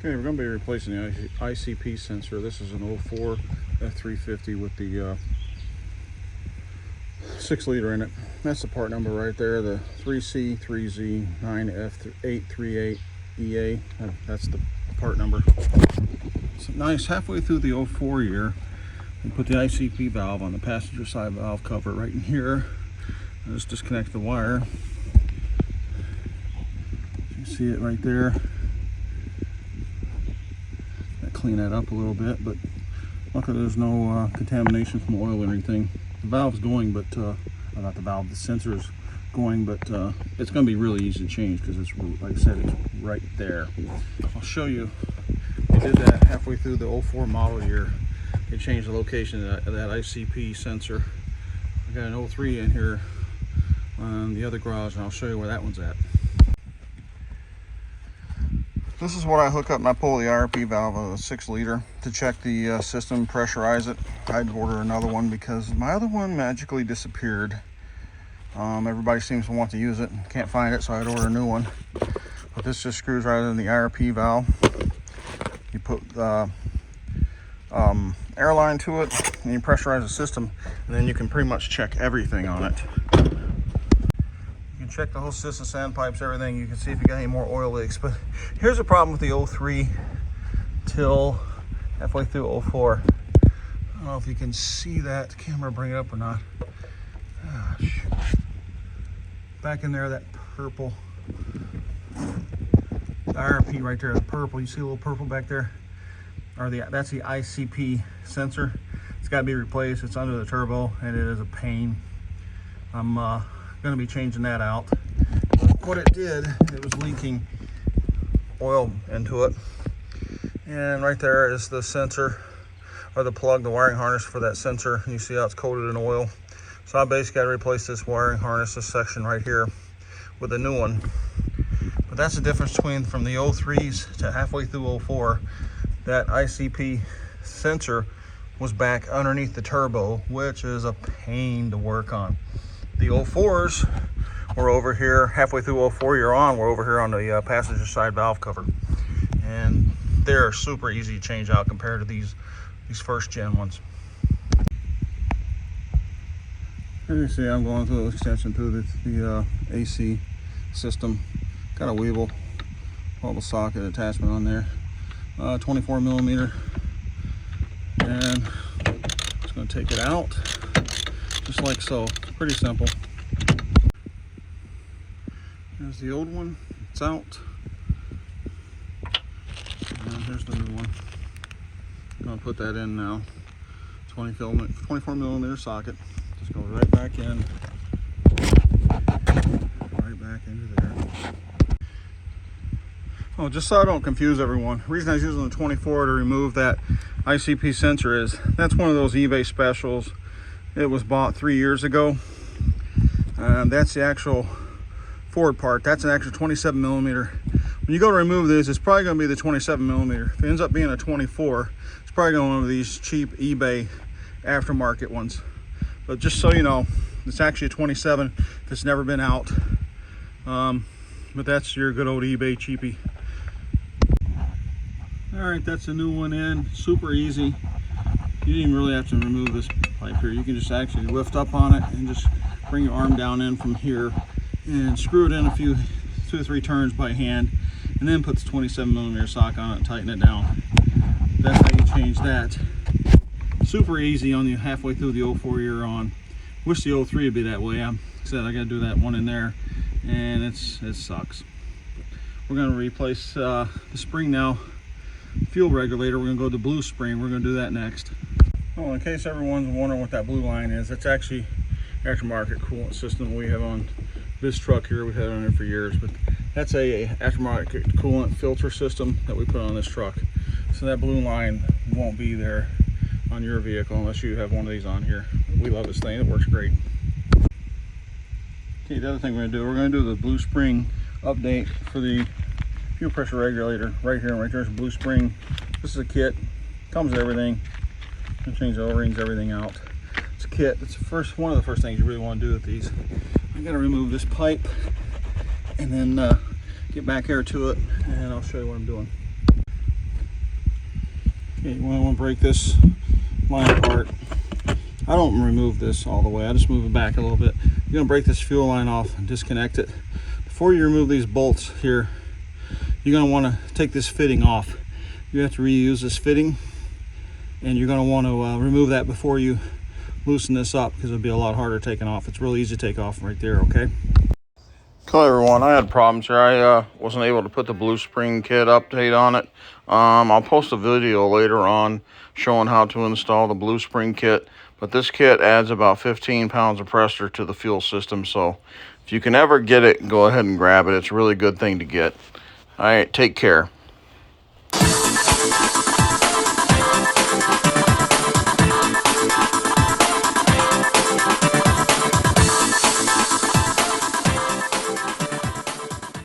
Okay, we're going to be replacing the ICP sensor. This is an 04 F350 with the 6 liter in it. That's the part number right there, the 3C3Z9F838EA. That's the part number. It's nice. Halfway through the 04 year, we put the ICP valve on the passenger side valve cover right in here. I just disconnect the wire. You see it right there. Clean that up a little bit, but luckily there's no contamination from oil or anything. The valve's going, but not the valve, the sensor's going, but it's going to be really easy to change because it's, like I said, it's right there. I'll show you. They did that halfway through the 04 model year. They changed the location of that ICP sensor. I got an 03 in here on the other garage, and I'll show you where that one's at. This is what I hook up and I pull the IRP valve of a 6 liter to check the system, pressurize it. I'd order another one because my other one magically disappeared. Everybody seems to want to use it, can't find it, so I'd order a new one. But this just screws right in the IRP valve. You put air line to it and you pressurize the system, and then you can pretty much check everything on it. Check the whole system, sandpipes, everything. You can see if you got any more oil leaks. But here's the problem with the 03 till halfway through 04. I don't know if you can see that. The camera bring it up or not. Gosh. Back in there, that purple, the IRP right there, the purple. You see a little purple back there? That's the ICP sensor. It's got to be replaced. It's under the turbo, and it is a pain. I'm going to be changing that out. What it did, it was leaking oil into it, and right there is the sensor, or the plug, the wiring harness for that sensor. You see how it's coated in oil. So I basically got to replace this wiring harness, this section right here, with a new one. But that's the difference between from the 03s to halfway through 04. That ICP sensor was back underneath the turbo, which is a pain to work on. The 04s were over here, halfway through 04 year on, we're over here on the passenger side valve cover. And they're super easy to change out compared to these first gen ones. As you see, I'm going through the extension through the AC system. Got a Weevil socket attachment on there. 24 millimeter. And just going to take it out. Just like so. Pretty simple. There's the old one. It's out. And here's the new one. I'm going to put that in now. 24 millimeter socket. Just goes right back in. Right back into there. Oh, just so I don't confuse everyone, the reason I was using the 24 to remove that ICP sensor is that's one of those eBay specials. It was bought 3 years ago. That's the actual forward part. That's an actual 27 millimeter. When you go to remove this, it's probably going to be the 27 millimeter. If it ends up being a 24, it's probably going to be one of these cheap eBay aftermarket ones. But just so you know, it's actually a 27 if it's never been out. But that's your good old eBay cheapie. All right, that's a new one in. Super easy. You didn't even really have to remove this pipe here. You can just actually lift up on it and just bring your arm down in from here and screw it in 2 or 3 turns by hand, and then put the 27 millimeter socket on it and tighten it down. That's how you change that. Super easy on the halfway through the 04 year on. Wish the 03 would be that way. I said I got to do that one in there, and it sucks. We're going to replace the spring now. Fuel regulator, we're going to go to the blue spring. We're going to do that next. Well, in case everyone's wondering what that blue line is, it's actually aftermarket coolant system we have on this truck here. We've had it on there for years, but that's a aftermarket coolant filter system that we put on this truck. So that blue line won't be there on your vehicle unless you have one of these on here. We love this thing. It works great. Okay, the other thing we're going to do the blue spring update for the fuel pressure regulator. Right here and right there's a blue spring. This is a kit. Comes with everything. You can change the O-rings, everything out. It's a kit. It's one of the first things you really want to do with these. I got to remove this pipe and then get back here to it, and I'll show you what I'm doing. Okay, you want to break this line apart. I don't remove this all the way. I just move it back a little bit. You're going to break this fuel line off and disconnect it. Before you remove these bolts here, you're going to want to take this fitting off. You have to reuse this fitting, and you're going to want to remove that before you loosen this up, because it'll be a lot harder taking off. It's really easy to take off right there, okay? Hello everyone, I had problems here. I wasn't able to put the blue spring kit update on it. I'll post a video later on showing how to install the blue spring kit, but this kit adds about 15 pounds of pressure to the fuel system, so if you can ever get it, go ahead and grab it. It's a really good thing to get. All right, take care.